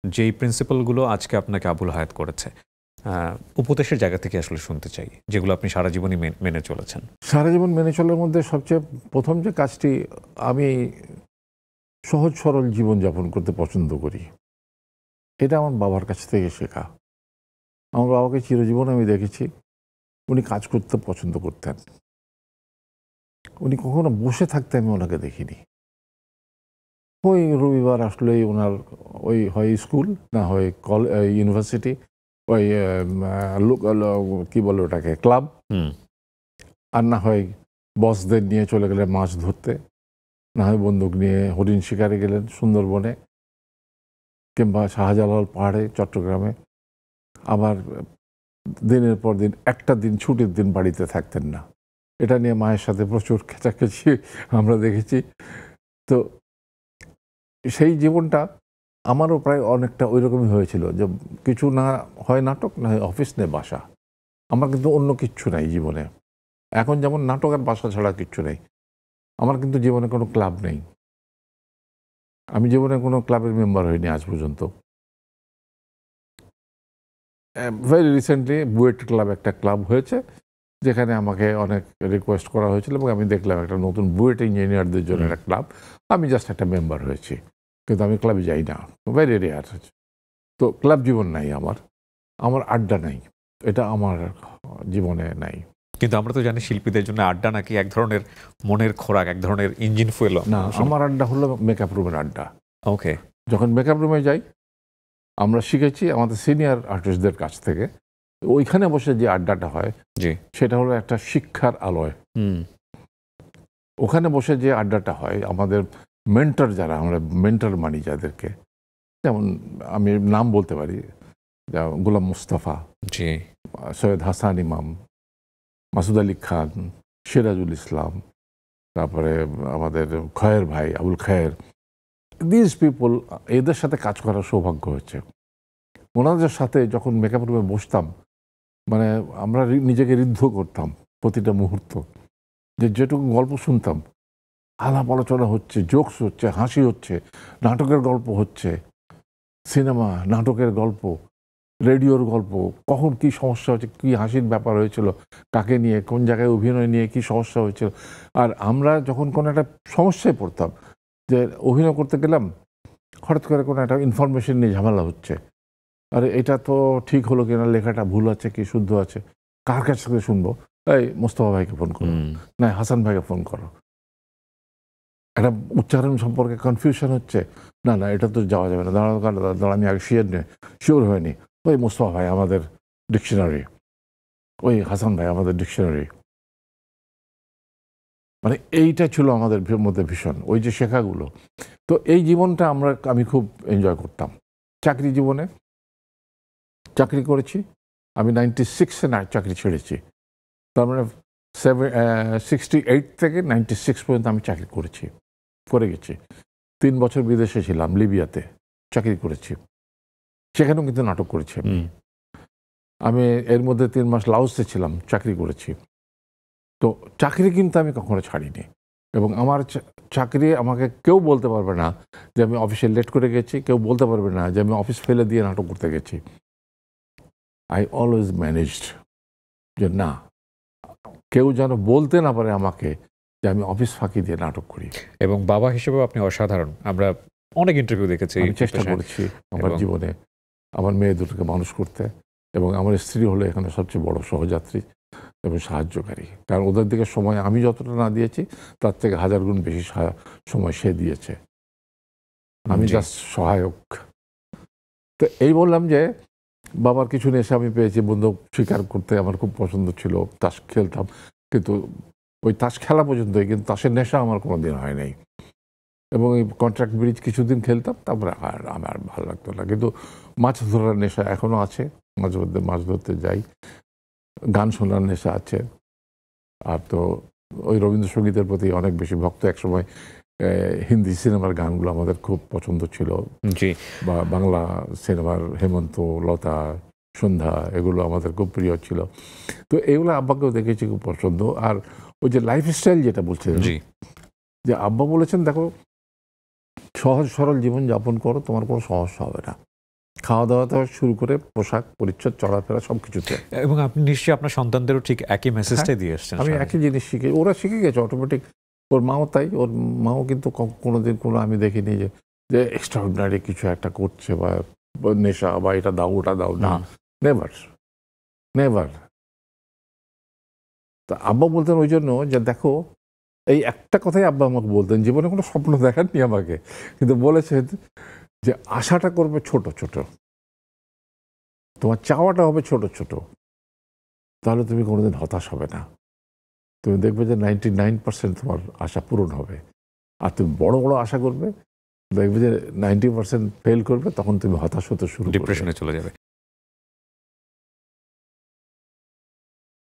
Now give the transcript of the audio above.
যেই প্রিন্সিপালগুলো আজকে আপনাকে আবুল হায়াত করেছে, উপদেশের জায়গা থেকে আসলে শুনতে চাই, যেগুলো আপনি সারা জীবনই মেনে চলেছেন। সারা জীবন মেনে চলার মধ্যে সবচেয়ে প্রথম যে কাজটি, আমি সহজ সরল জীবনযাপন করতে পছন্দ করি। এটা আমার বাবার কাছ থেকে শেখা। আমার বাবাকে চিরজীবন আমি দেখেছি, উনি কাজ করতে পছন্দ করতেন। উনি কখনো বসে থাকতে আমি ওনাকে দেখিনি। ওই রবিবার আসলেই ওনার ওই হয় স্কুল, না হয় ইউনিভার্সিটি, ওই কি বলে ওটাকে, ক্লাব, আর না হয় বসদের নিয়ে চলে গেলে মাছ ধরতে, না হয় বন্দুক নিয়ে হরিণ শিকারে গেলেন সুন্দরবনে, কিংবা শাহজালাল পাহাড়ে চট্টগ্রামে। আবার দিনের পর দিন একটা দিন ছুটির দিন বাড়িতে থাকতেন না। এটা নিয়ে মায়ের সাথে প্রচুর খেঁচাখেচি আমরা দেখেছি। তো সেই জীবনটা আমারও প্রায় অনেকটা ওই রকমই হয়েছিল, যে কিছু না হয় নাটক, না হয় অফিস, নেই বাসা। আমার কিন্তু অন্য কিচ্ছু নাই জীবনে। এখন যেমন নাটক আর বাসা ছাড়া কিচ্ছু নেই। আমার কিন্তু জীবনে কোনো ক্লাব নেই। আমি জীবনে কোনো ক্লাবের মেম্বার হইনি আজ পর্যন্ত। ভেরি রিসেন্টলি বুয়েট ক্লাব একটা ক্লাব হয়েছে, যেখানে আমাকে অনেক রিকোয়েস্ট করা হয়েছিল, এবং আমি দেখলাম একটা নতুন বুয়েট ইঞ্জিনিয়ারদের জন্য একটা ক্লাব। আমি জাস্ট একটা মেম্বার হয়েছি, কিন্তু আমি ক্লাবে যাই না, ভেরি রেয়ার। তো ক্লাব জীবন নাই আমার, আমার আড্ডা নাই, এটা আমার জীবনে নাই। কিন্তু আমরা তো জানি শিল্পীদের জন্য আড্ডা নাকি এক ধরনের মনের খোরাক, এক ধরনের ইঞ্জিন ফুয়েল। না, আমার আড্ডা হলো মেকআপ রুমের আড্ডা। ওকে। যখন মেকআপ রুমে যাই, আমরা শিখেছি আমাদের সিনিয়র আর্টিস্টদের কাছ থেকে, ওইখানে বসে যে আড্ডাটা হয়, সেটা হলো একটা শিক্ষার আলোয়। ওখানে বসে যে আড্ডাটা হয়, আমাদের মেন্টর যারা, আমরা মেন্টর মানি যাদেরকে, যেমন আমি নাম বলতে পারি, গোলাম মুস্তাফা, সৈয়দ হাসান ইমাম, মাসুদ আলী খান, সিরাজুল ইসলাম, তারপরে আমাদের খয়ের ভাই আবুল খায়ের, দিস পিপল, এদের সাথে কাজ করার সৌভাগ্য হয়েছে। ওনাদের সাথে যখন মেকআপ রুমে বসতাম, মানে আমরা নিজেকে ঋদ্ধ করতাম প্রতিটা মুহূর্ত। যেটুকু গল্প শুনতাম, আলাপ আলোচনা হচ্ছে, জোকস হচ্ছে, হাসি হচ্ছে, নাটকের গল্প হচ্ছে, সিনেমা, নাটকের গল্প, রেডিওর গল্প, কখন কি সমস্যা হচ্ছে, কি হাসির ব্যাপার হয়েছিল, কাকে নিয়ে, কোন জায়গায় অভিনয় নিয়ে কি সমস্যা হয়েছিল। আর আমরা যখন কোনো একটা সমস্যায় পড়তাম, যে অভিনয় করতে গেলাম, হঠাৎ করে কোনো একটা ইনফরমেশন নিয়ে ঝামেলা হচ্ছে, আরে এটা তো ঠিক হলো কিনা, লেখাটা ভুল আছে কি শুদ্ধ আছে, কার কাছ থেকে শুনবো? এই মোস্তফা ভাইকে ফোন করো, না হাসান ভাইকে ফোন করো। একটা উচ্চারণ সম্পর্কে কনফিউশন হচ্ছে, না না এটা তো যাওয়া যাবে না, দাঁড়ানো, আমি আগে শিওর হয়নি, ওই মোস্তফা ভাই আমাদের ডিকশনারি, ওই হাসান ভাই আমাদের ডিকশনারি। মানে এইটা ছিল আমাদের মধ্যে ভীষণ, ওই যে শেখাগুলো। তো এই জীবনটা আমি খুব এনজয় করতাম। চাকরি জীবনে চাকরি করেছি আমি, 96-এ চাকরি ছেড়েছি। তার মানে 68 থেকে 96 পর্যন্ত আমি চাকরি করে গেছি। 3 বছর বিদেশে ছিলাম, লিবিয়াতে চাকরি করেছি, সেখানেও কিন্তু নাটক করেছি আমি। এর মধ্যে 3 মাস লাওসে ছিলাম, চাকরি করেছি। তো চাকরি কিন্তু আমি কখনো ছাড়িনি, এবং আমার চাকরি আমাকে কেউ বলতে পারবে না যে আমি অফিসে লেট করে গেছি, কেউ বলতে পারবে না যে আমি অফিস ফেলে দিয়ে নাটক করতে গেছি। আই অলওয়েজ ম্যানেজড, যে না, কেউ যেন বলতে না পারে আমাকে যে আমি অফিস ফাঁকি দিয়ে নাটক করি। এবং বাবা হিসেবেও আপনি অসাধারণ। আমরা অনেক ইন্টারভিউ দেখেছি, আমি চেষ্টা করেছি আমার জীবনে আমার মেয়ে দুটোকে মানুষ করতে, এবং আমার স্ত্রী হলো এখানে সবচেয়ে বড় সহযাত্রী এবং সাহায্যকারী। কারণ ওদের দিকে সময় আমি যতটা না দিয়েছি, তার থেকে 1000 গুণ বেশি সময় সে দিয়েছে, আমি জাস্ট সহায়ক। তো এই বললাম যে বাবার কিছু নেশা আমি পেয়েছি, বন্দুক শিকার করতে আমার খুব পছন্দ ছিল, তাস খেলতাম, কিন্তু ওই তাস খেলা পর্যন্তই, কিন্তু তাসের নেশা আমার কোনো দিন হয় নাই। এবং এই কন্ট্রাক্ট ব্রিজ কিছুদিন খেলতাম, তারপরে আর আমার ভালো লাগতো না। কিন্তু মাছ ধরার নেশা এখনও আছে, মাঝে মধ্যে মাছ ধরতে যাই। গান শোনার নেশা আছে। আর তো ওই রবীন্দ্রসঙ্গীতের প্রতি অনেক বেশি ভক্ত। একসময় হিন্দি সিনেমার গানগুলো আমাদের খুব পছন্দ ছিল, বা বাংলা সিনেমার হেমন্ত, লতা, সন্ধ্যা, এগুলো আমাদের খুব প্রিয় ছিল। তো এগুলো আব্বাকেও দেখেছি খুব পছন্দ। আর ওই যে লাইফস্টাইল যেটা বলছিলেন, যে আব্বা বলেছেন, দেখো সহজ সরল জীবন যাপন করো, তোমার কোনো সমস্যা হবে না। খাওয়া দাওয়া থেকে শুরু করে পোশাক পরিচ্ছদ চলাফেরা সব কিছুতে। এবং আপনি নিশ্চয়ই আপনার সন্তানদেরও ঠিক একই মেসেজটাই দিয়ে এসছেন। আমি একই জিনিস শিখে, ওরা শিখে গেছে অটোমেটিক। ওর মাও তাই, ওর মাও কিন্তু কোনোদিন কোনো আমি দেখিনি যে এক্সট্রাঅর্ডিনারি কিছু একটা করছে বা নেশা বা এটা দাও ওটা দাও, না, নেভার নেভার। তা আব্বা বলতেন ওই জন্য যে দেখো, এই একটা কথাই আব্বা আমাকে বলতেন, জীবনে কোনো স্বপ্ন দেখাননি আমাকে, কিন্তু বলেছেন যে আশাটা করবে ছোট ছোট, তোমার চাওয়াটা হবে ছোট ছোট, তাহলে তুমি কোনোদিন হতাশ হবে না। তুমি দেখবে যে 99% তোমার আশা পূরণ হবে। আর তুমি বড় বড় আশা করবে, দেখবে যে 90% ফেল করবে, তখন তুমি হতাশ হতে শুরু করবে, ডিপ্রেশনে চলে যাবে।